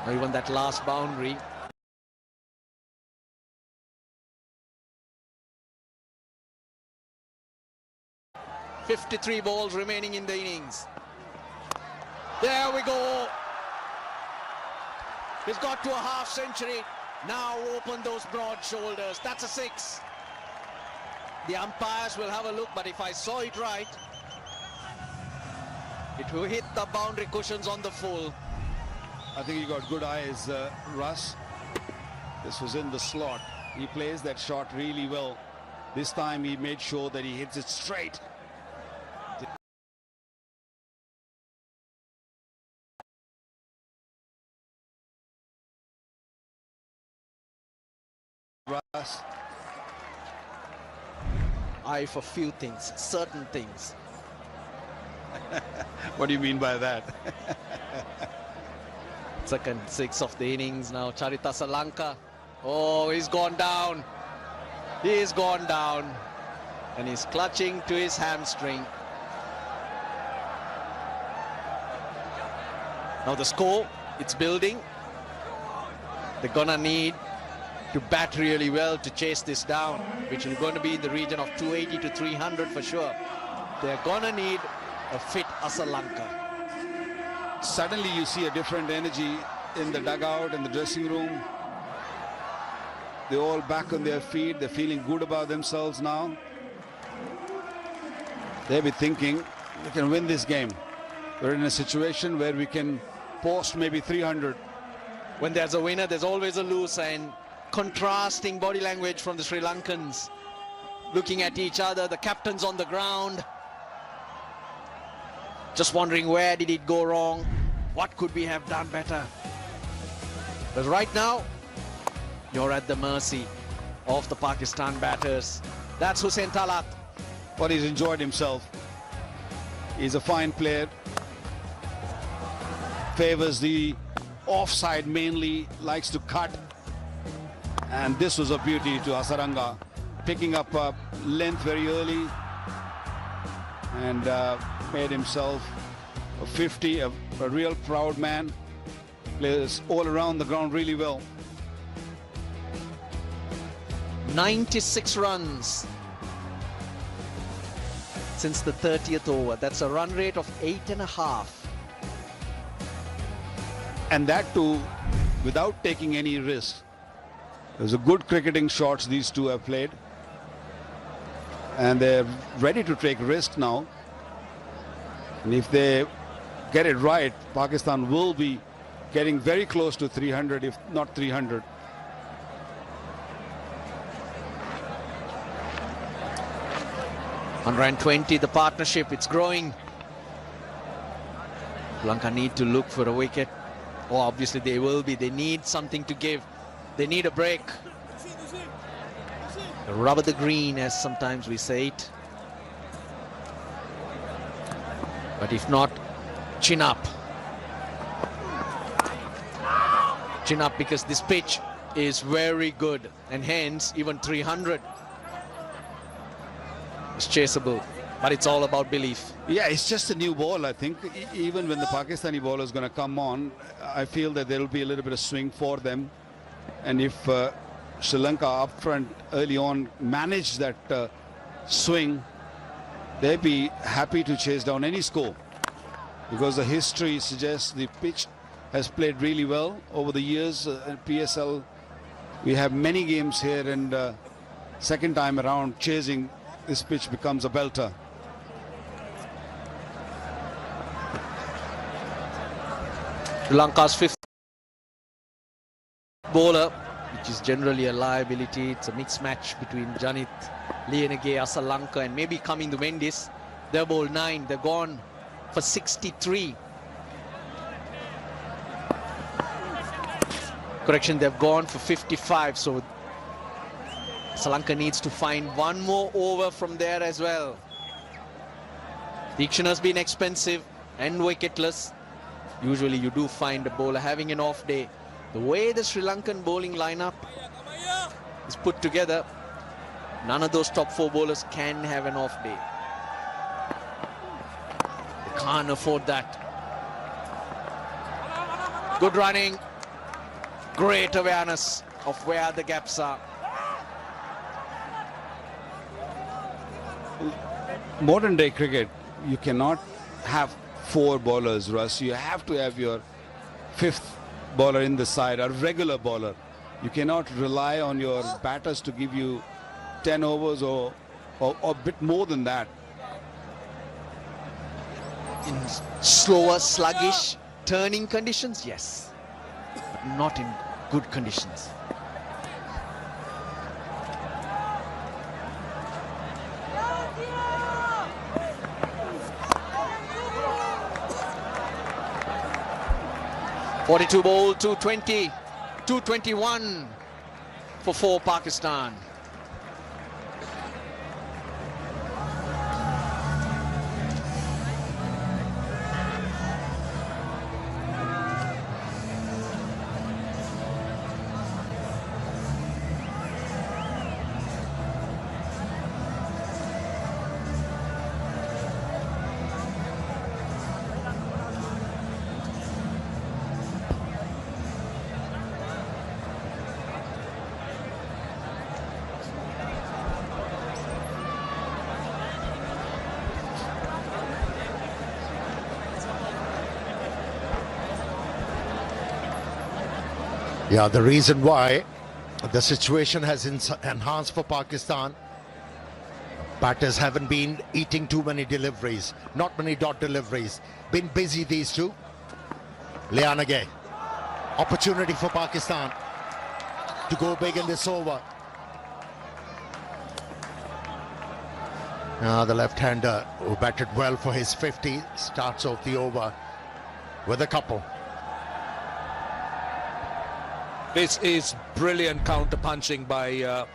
or even that last boundary. .53 balls remaining in the innings. There we go. He's got to a half century. Now open those broad shoulders. That's a 6. The umpires will have a look, but if I saw it right, it will hit the boundary cushions on the full. I think he got good eyes, Russ. This was in the slot. He plays that shot really well. This time he made sure that he hits it straight. Russ. Eye for few things, certain things. What do you mean by that? Second 6 of the innings now. Charita Sri Lanka. Oh, he's gone down. He's gone down. And he's clutching to his hamstring. Now the score, it's building. They're gonna need to bat really well to chase this down, which is going to be in the region of 280 to 300 for sure. They're gonna need a fit Sri Lanka. Suddenly you see a different energy in the dugout, in the dressing room. They're all back on their feet. They're feeling good about themselves now. They'll be thinking, we can win this game. We're in a situation where we can post maybe 300. When there's a winner, there's always a loser, and contrasting body language from the Sri Lankans. Looking at each other, the captain's on the ground. Just wondering, where did it go wrong? What could we have done better? But right now, you're at the mercy of the Pakistan batters. That's Hussain Talat. Well, he's enjoyed himself. He's a fine player. Favors the offside mainly, likes to cut. And this was a beauty to Hasaranga, picking up length very early and made himself a 50, a real proud man. Plays all around the ground really well. 96 runs since the 30th over. That's a run rate of 8.5. And that too without taking any risk. There's a good cricketing shots these two have played. And they're ready to take risk now. And if they get it right, Pakistan will be getting very close to 300, if not 300. $120, the partnership, it's growing. Sri Lanka need to look for a wicket. Oh, obviously they will be. They need something to give. They need a break. Rubber the green, as sometimes we say it. But if not, chin up. Chin up, because this pitch is very good. And hence, even 300 is chaseable. But it's all about belief. Yeah, it's just a new ball, I think. Even when the Pakistani ball is going to come on, I feel that there will be a little bit of swing for them. And if Sri Lanka up front early on manage that swing, they'd be happy to chase down any score. Because the history suggests the pitch has played really well over the years. PSL, we have many games here, and second time around chasing, this pitch becomes a belter. Sri Lanka's fifth bowler, which is generally a liability. It's a mixed match between Janit, Lienege, Sri Lanka, and maybe coming the Wendy's. They're bowled 9. They're gone for 63. Correction, they've gone for 55. So Sri Lanka needs to find one more over from there as well. Diction has been expensive and wicketless. Usually you do find a bowler having an off day. The way the Sri Lankan bowling lineup is put together, none of those top 4 bowlers can have an off day. They can't afford that. Good running. Great awareness of where the gaps are. Modern day cricket, you cannot have 4 bowlers, Russ. You have to have your 5th bowler in the side, a regular bowler. You cannot rely on your batters to give you 10 overs or a bit more than that. In slower, sluggish, turning conditions, yes, but not in good conditions. .42 ball, 220, 221 for Pakistan. Yeah, the reason why the situation has enhanced for Pakistan, batters haven't been eating too many deliveries, not many dot deliveries, been busy these two. Lianage, opportunity for Pakistan to go big in this over. The left-hander who batted well for his 50 starts off the over with a couple. This is brilliant counter-punching by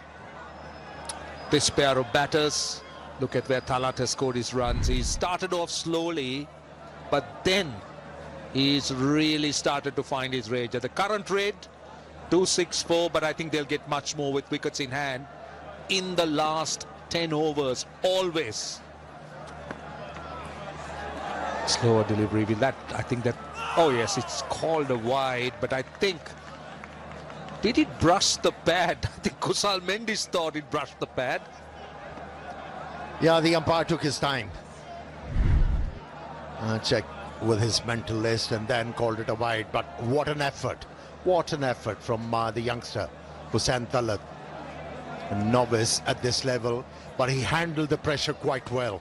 this pair of batters. Look at where Talat has scored his runs. He started off slowly, but then he's really started to find his range. At the current rate, 264, but I think they'll get much more with wickets in hand in the last 10 overs, always. Slower delivery with that, I think that, oh yes, it's called a wide, but I think, did it brush the pad? I think Kusal Mendes thought it brushed the pad. Yeah, the umpire took his time. Checked with his mental list and then called it a wide. But what an effort. What an effort from the youngster, Hussain Talat. A novice at this level, but he handled the pressure quite well.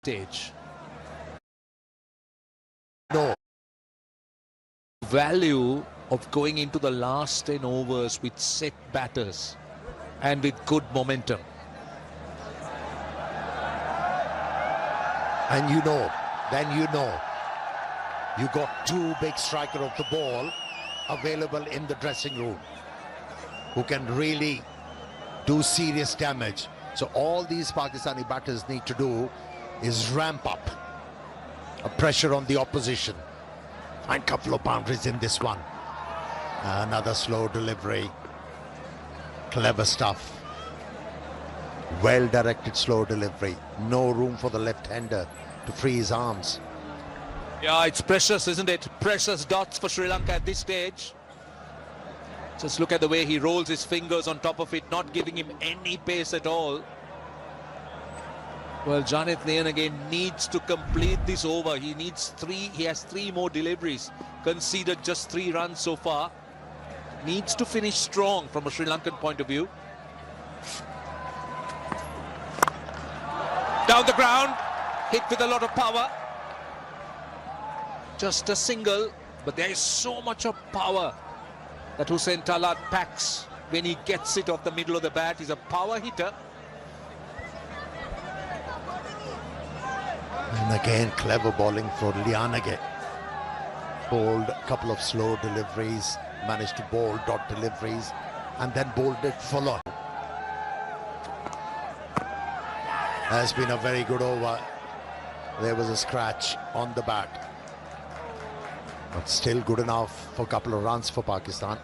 Stage. No. Value of going into the last 10 overs with set batters and with good momentum. And you got 2 big striker of the ball available in the dressing room who can really do serious damage. So all these Pakistani batters need to do is ramp up a pressure on the opposition. Find a couple of boundaries in this one. Another slow delivery. Clever stuff. Well directed slow delivery. No room for the left-hander to free his arms. Yeah, it's precious, isn't it? Precious dots for Sri Lanka at this stage. Just look at the way he rolls his fingers on top of it, not giving him any pace at all. Well, Janeth Nayan again needs to complete this over. He has 3 more deliveries. Conceded just 3 runs so far. Needs to finish strong from a Sri Lankan point of view. Down the ground, hit with a lot of power. Just a single, but there is so much of power that Hussain Talat packs when he gets it off the middle of the bat. He's a power hitter. And again, clever bowling for Lianage. bowled a couple of slow deliveries, managed to bowl dot deliveries, and then bowled it full on. Has been a very good over. There was a scratch on the bat, but still good enough for a couple of runs for Pakistan.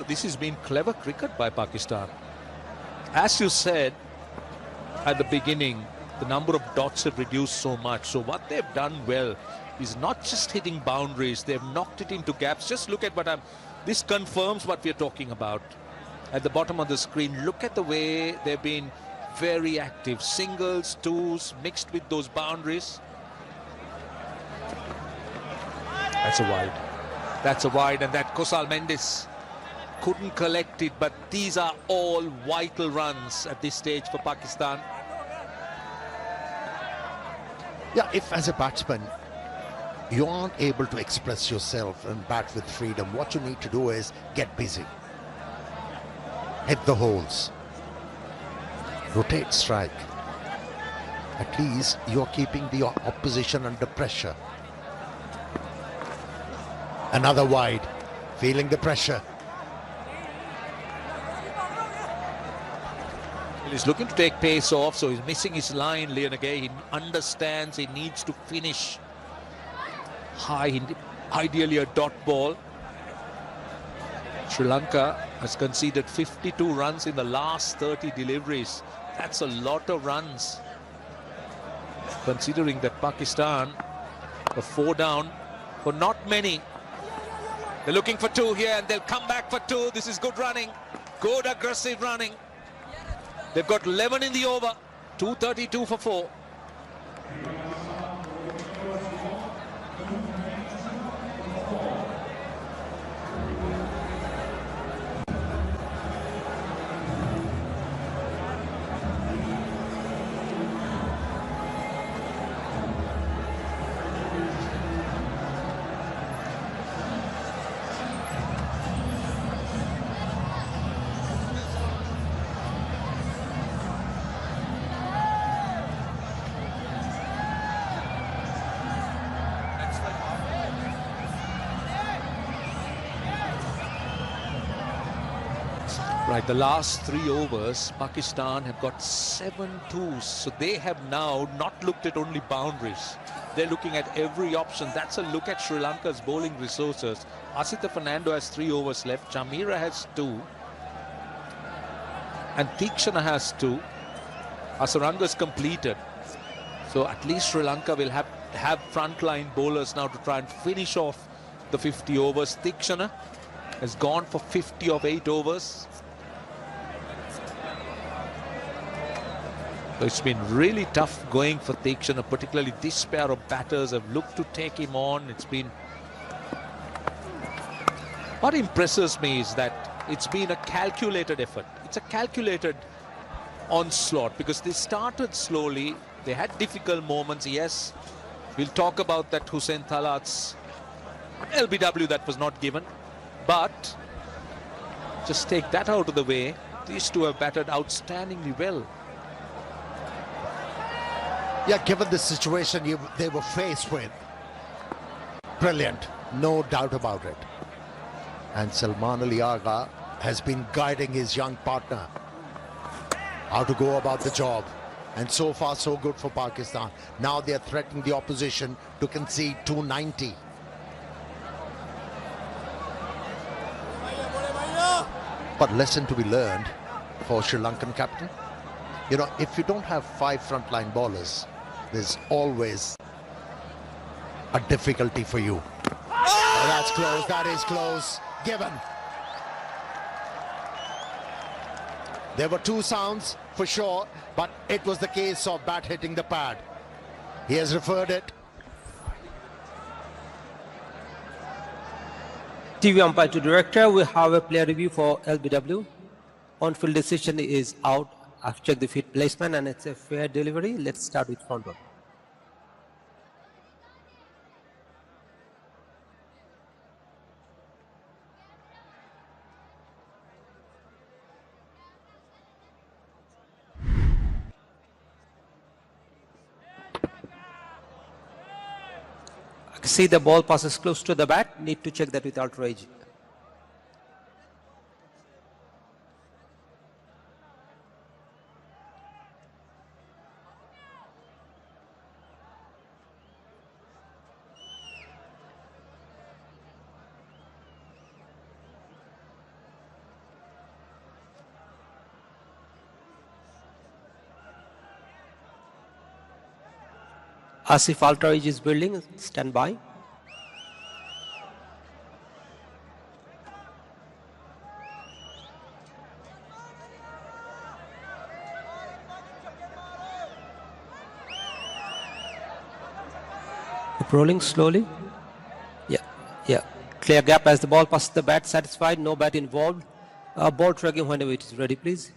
This has been clever cricket by Pakistan. As you said at the beginning, the number of dots have reduced so much. So what they've done well is not just hitting boundaries, they've knocked it into gaps. Just look at what this confirms what we're talking about. At the bottom of the screen, look at the way they've been very active. Singles, twos, mixed with those boundaries. That's a wide. That's a wide, and that Kosal Mendes couldn't collect it, but these are all vital runs at this stage for Pakistan. Yeah, if as a batsman you aren't able to express yourself and bat with freedom, what you need to do is get busy. Hit the holes. Rotate strike. At least you're keeping the opposition under pressure. Another wide. Feeling the pressure. He's looking to take pace off, so he's missing his line. Leonage, he understands he needs to finish high, ideally a dot ball. Sri Lanka has conceded 52 runs in the last 30 deliveries. That's a lot of runs, considering that Pakistan are 4 down for not many. They're looking for 2 here, and they'll come back for 2. This is good running, good aggressive running. They've got 11 in the over, 232 for 4. Right, the last 3 overs, Pakistan have got 7 twos. So they have now not looked at only boundaries. They're looking at every option. That's a look at Sri Lanka's bowling resources. Asita Fernando has 3 overs left. Chamira has 2. And Tikshana has 2. Asaranga is completed. So at least Sri Lanka will have frontline bowlers now to try and finish off the 50 overs. Tikshana has gone for 50 of 8 overs. So it's been really tough going for Tikshana, particularly this pair of batters have looked to take him on. It's been... What impresses me is that it's been a calculated effort. It's a calculated onslaught because they started slowly. They had difficult moments, yes. We'll talk about that Hussain Talat's LBW that was not given. But just take that out of the way. These two have batted outstandingly well. Yeah, given the situation they were faced with, brilliant, no doubt about it. And Salman Ali Agha has been guiding his young partner how to go about the job. And so far, so good for Pakistan. Now they are threatening the opposition to concede 290. But lesson to be learned for Sri Lankan captain. You know, if you don't have 5 frontline bowlers, there's always a difficulty for you. Oh, that's close, that is close. Given. There were 2 sounds for sure, but it was the case of bat hitting the pad. He has referred it. TV umpire to director, we have a player review for LBW. On-field decision is out. I've checked the feet placement and it's a fair delivery. Let's start with front one. See the ball passes close to the bat, need to check that without rage. Asif Altarij is building, stand by. Keep rolling slowly. Yeah. Clear gap as the ball passes the bat, satisfied, no bat involved. Ball tracking whenever it is ready, please.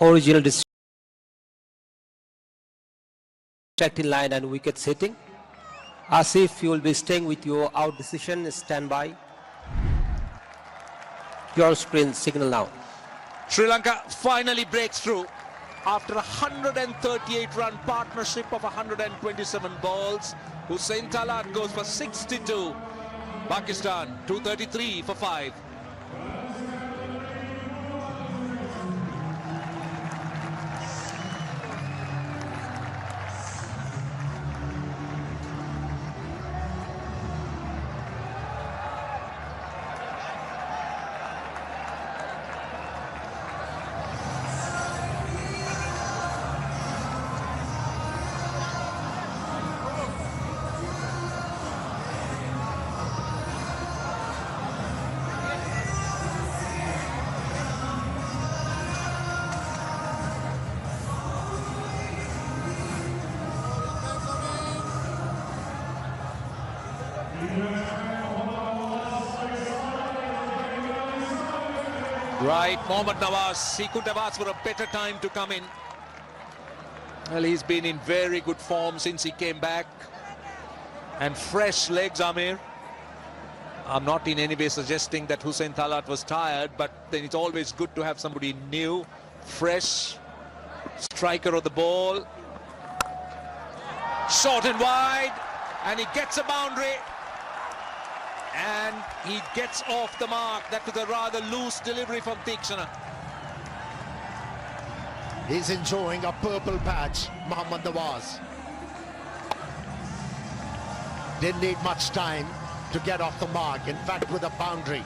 Original distracting line and wickets hitting. Asif, you will be staying with your out decision. Stand by. Your screen signal now. Sri Lanka finally breaks through after a 138-run partnership of 127 balls. Hussain Talat goes for 62. Pakistan 233 for 5. Right, Mohammad Nawaz, he could have asked for a better time to come in. Well, he's been in very good form since he came back. And fresh legs, Amir. I'm not in any way suggesting that Hussain Talat was tired, but then it's always good to have somebody new, fresh, striker of the ball. Short and wide, and he gets a boundary. And he gets off the mark. That was a rather loose delivery from Tikshana. He's enjoying a purple patch, Mohammad Nawaz. Didn't need much time to get off the mark. In fact, with a boundary.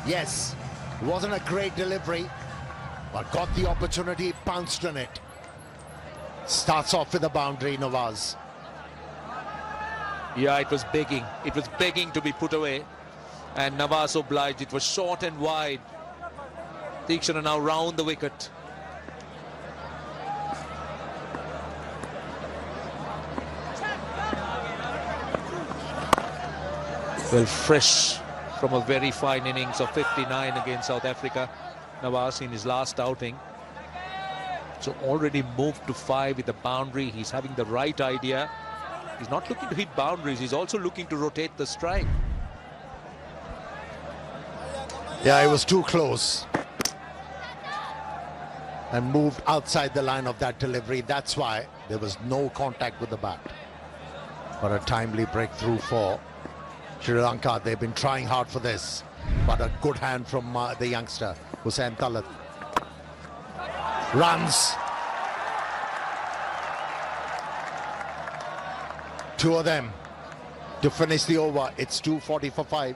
Yes, it wasn't a great delivery, but got the opportunity, pounced on it. Starts off with a boundary, Nawaz. Yeah, it was begging. It was begging to be put away. And Nawaz obliged. It was short and wide. Tikshana now round the wicket. Well, fresh from a very fine innings of 59 against South Africa. Nawaz in his last outing. So already moved to 5 with the boundary. He's having the right idea. He's not looking to hit boundaries, he's also looking to rotate the strike. Yeah, it was too close. And moved outside the line of that delivery. That's why there was no contact with the bat. But a timely breakthrough for Sri Lanka. They've been trying hard for this. But a good hand from the youngster, Hussain Talat. Runs. Two of them to finish the over. It's 240 for 5.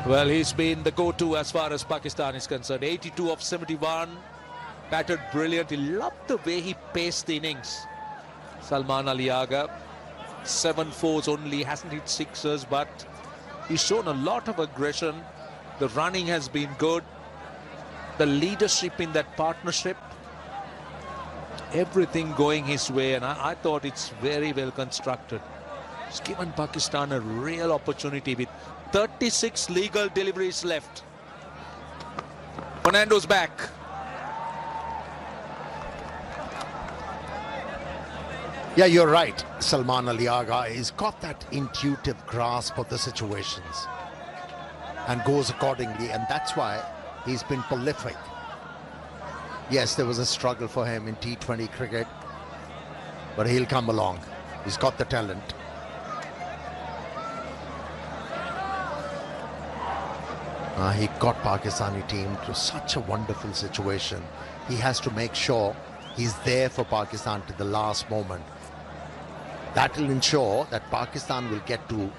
Well, he's been the go-to as far as Pakistan is concerned. 82 of 71, batted brilliant. He loved the way he paced the innings. Salman Ali Agha, 7 fours only, hasn't hit sixers, but he's shown a lot of aggression. The running has been good. The leadership in that partnership everything going his way, and I thought it's very well constructed. It's given Pakistan a real opportunity with 36 legal deliveries left. Fernando's back. Yeah, you're right. Salman Ali Agha has got that intuitive grasp of the situations and goes accordingly, and that's why he's been prolific. Yes, there was a struggle for him in T20 cricket, but he'll come along. He's got the talent. He got Pakistani team to such a wonderful situation. He has to make sure he's there for Pakistan to the last moment. That will ensure that Pakistan will get to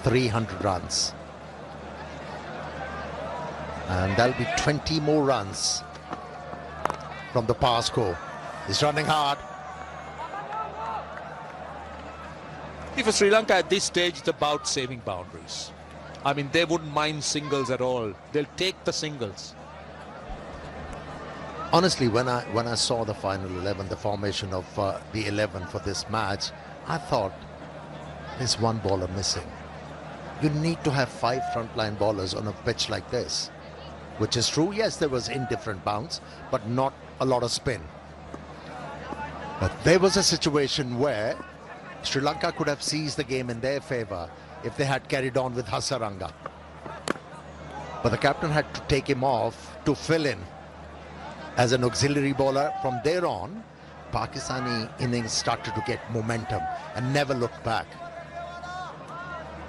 300 runs. And there'll be 20 more runs from the power score. He's running hard. For Sri Lanka at this stage, it's about saving boundaries. I mean, they wouldn't mind singles at all. They'll take the singles. Honestly, when I saw the final 11, the formation of the 11 for this match, I thought there's one bowler missing. You need to have 5 frontline bowlers on a pitch like this, which is true. Yes, there was indifferent bounce, but not a lot of spin. But there was a situation where Sri Lanka could have seized the game in their favour if they had carried on with Hasaranga. But the captain had to take him off to fill in as an auxiliary bowler. From there on, Pakistani innings started to get momentum and never looked back.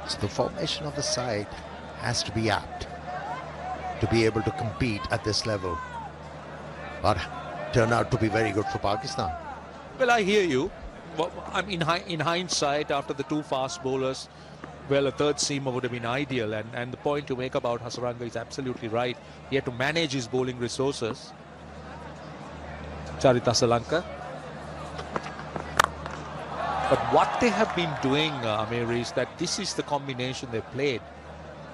So the formation of the side has to be apt to be able to compete at this level. But turned out to be very good for Pakistan. Well, I hear you. Well, I mean, in hindsight, after the 2 fast bowlers, well, a third seamer would have been ideal. And the point you make about Hasaranga is absolutely right. He had to manage his bowling resources. Charita Sri Lanka. But what they have been doing, Amir, is that this is the combination they played.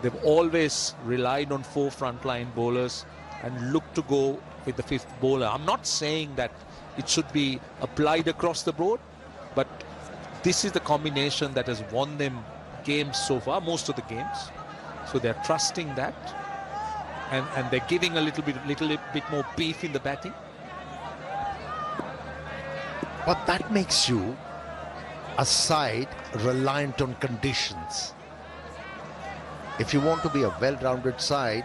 They've always relied on 4 frontline bowlers and looked to go with the 5th bowler. I'm not saying that it should be applied across the board, but this is the combination that has won them games so far, most of the games. So they're trusting that, and they're giving a little bit more beef in the batting. But that makes you a side reliant on conditions. If you want to be a well-rounded side,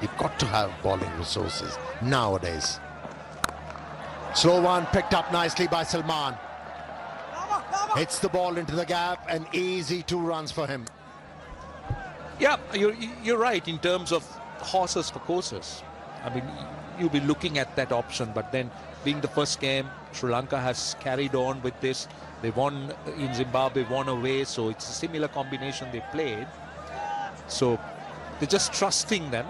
you've got to have bowling resources nowadays. Slow one picked up nicely by Salman. Hits the ball into the gap, and easy 2 runs for him. Yeah, you're right in terms of horses for courses. I mean, you'll be looking at that option, but then being the first game, Sri Lanka has carried on with this. They won in Zimbabwe, won away, so it's a similar combination they played. So they're just trusting them,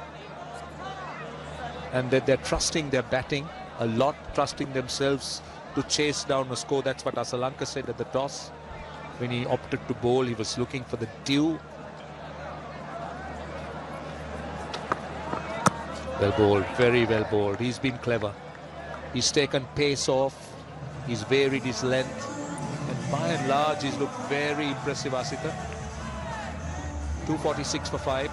and they're trusting their batting a lot, trusting themselves to chase down a score. That's what Sri Lanka said at the toss. When he opted to bowl, he was looking for the dew. Well bowled, very well bowled. He's been clever. He's taken pace off. He's varied his length. And by and large, he's looked very impressive, Asika. 246 for 5.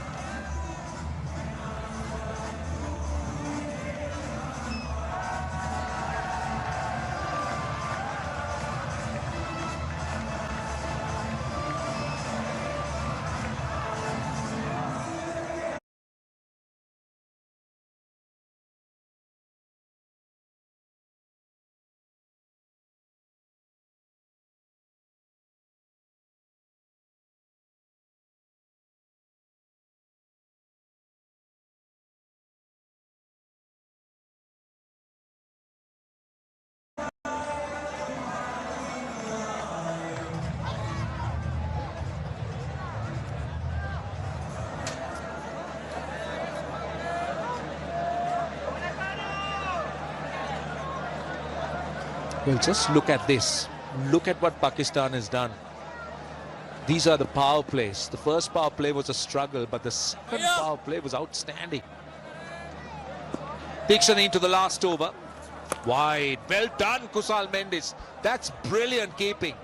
Well, just look at this. Look at what Pakistan has done. These are the power plays. The first power play was a struggle, but the second power play was outstanding. Dixon into the last over. Wide. Well done, Kusal Mendes. That's brilliant keeping.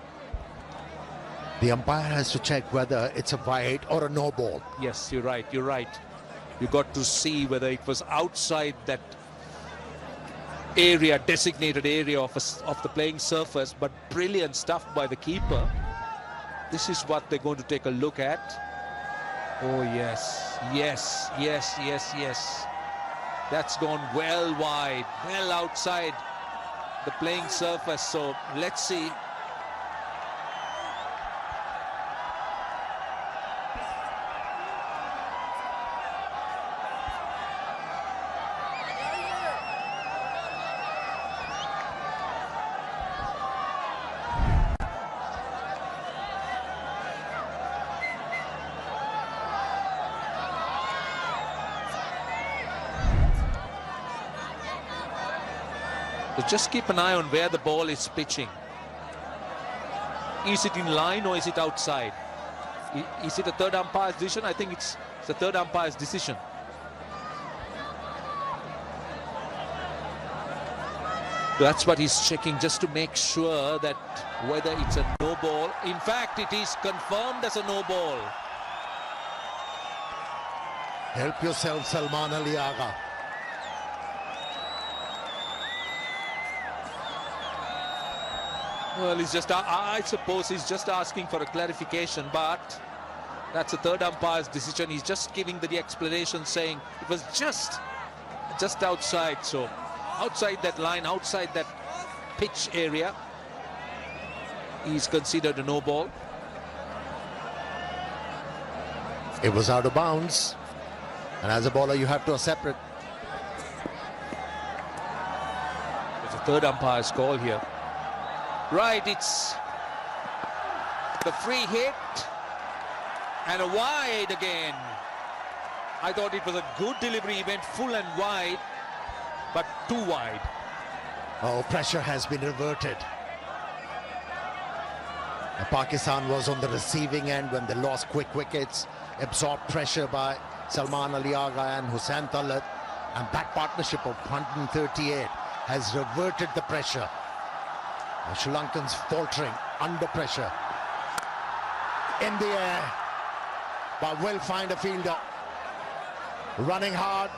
The umpire has to check whether it's a wide or a no ball. Yes, you're right. You're right. You got to see whether it was outside that area, designated area of the playing surface, but brilliant stuff by the keeper. This is what they're going to take a look at. Oh, yes. Yes, yes, yes, yes. That's gone well wide, well outside the playing surface. So let's see. So just keep an eye on where the ball is pitching. Is it in line or is it outside? Is it a third umpire's decision? I think it's the third umpire's decision. That's what he's checking, just to make sure that whether it's a no ball. In fact, it is confirmed as a no ball. Help yourself, Salman Ali Agha. Well, he's just, I suppose he's just asking for a clarification, but that's a third umpire's decision. He's just giving the explanation, saying it was just outside. So outside that line, outside that pitch area, he's considered a no ball. It was out of bounds, and as a bowler you have to accept it. It's a third umpire's call here. Right, it's the free hit and a wide again. I thought it was a good delivery. He went full and wide, but too wide. Oh, pressure has been reverted. Pakistan was on the receiving end when they lost quick wickets, absorbed pressure by Salman Ali Agha and Hussain Talat, and that partnership of 138 has reverted the pressure. The Sri Lankans faltering under pressure. In the air, but will find a fielder. Running hard.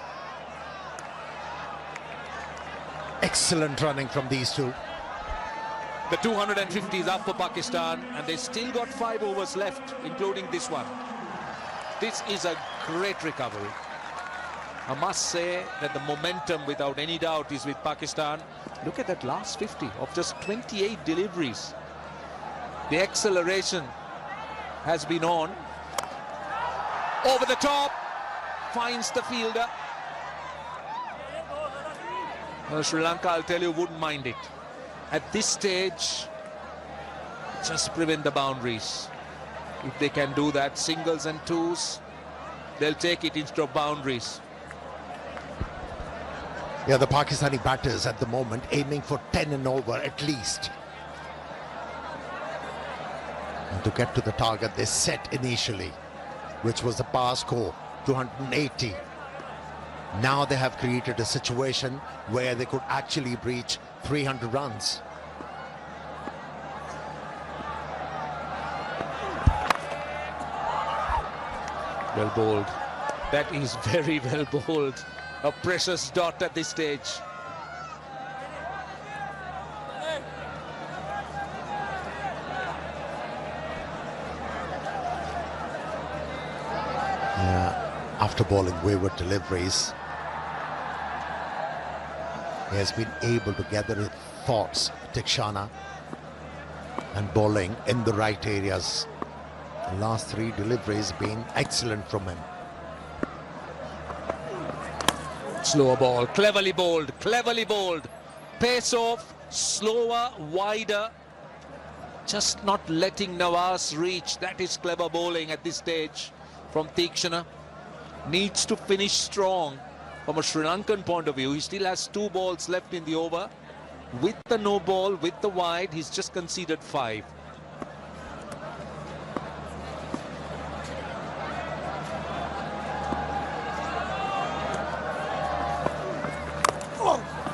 Excellent running from these two. The 250 is up for Pakistan, and they still got 5 overs left, including this one. This is a great recovery. I must say that the momentum, without any doubt, is with Pakistan. Look at that last 50 of just 28 deliveries. The acceleration has been on. Over the top, finds the fielder. Well, Sri Lanka, I'll tell you, wouldn't mind it. At this stage, just prevent the boundaries. If they can do that, singles and twos, they'll take it instead of boundaries. Yeah, the Pakistani batters at the moment aiming for 10 and over at least. And to get to the target they set initially, which was the par score, 280. Now they have created a situation where they could actually breach 300 runs. Well bowled. That is very well bowled. A precious dot at this stage. Yeah, after bowling wayward deliveries, he has been able to gather his thoughts, Tikshana, and bowling in the right areas. The last 3 deliveries been excellent from him. Slower ball, cleverly bowled, cleverly bowled. Pace off, slower, wider. Just not letting Nawaz reach. That is clever bowling at this stage from Tikshana. Needs to finish strong from a Sri Lankan point of view. He still has 2 balls left in the over. With the no ball, with the wide, he's just conceded 5.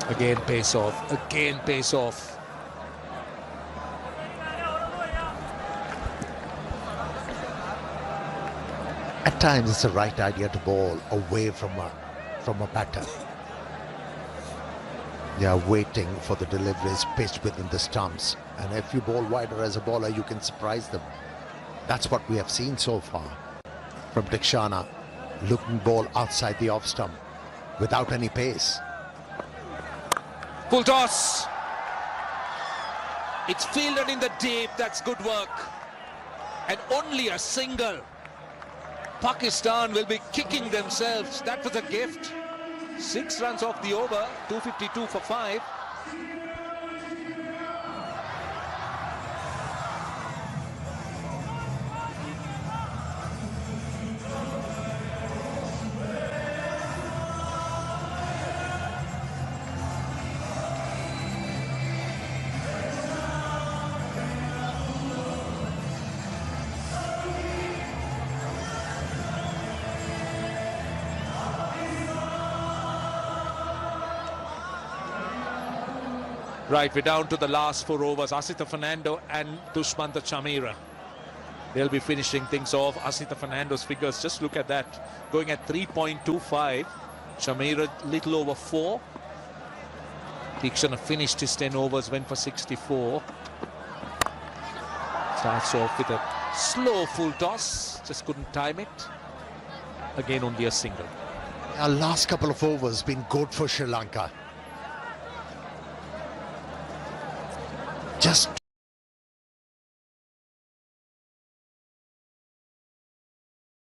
Again pace off. Again pace off. At times, it's the right idea to bowl away from a batter. They are waiting for the deliveries pitched within the stumps, and if you bowl wider as a bowler, you can surprise them. That's what we have seen so far from Dikshana, looking ball outside the off stump without any pace. Full toss. It's fielded in the deep. That's good work. And only a single. Pakistan will be kicking themselves. That was a gift. 6 runs off the over. 252 for 5. Right, we're down to the last 4 overs. Asita Fernando and Dushmantha Chameera. They'll be finishing things off. Asita Fernando's figures, just look at that. Going at 3.25. Chameera little over 4. Dikshana finished his 10 overs, went for 64. Starts off with a slow full toss. Just couldn't time it. Again, only a single. Our last couple of overs been good for Sri Lanka. Just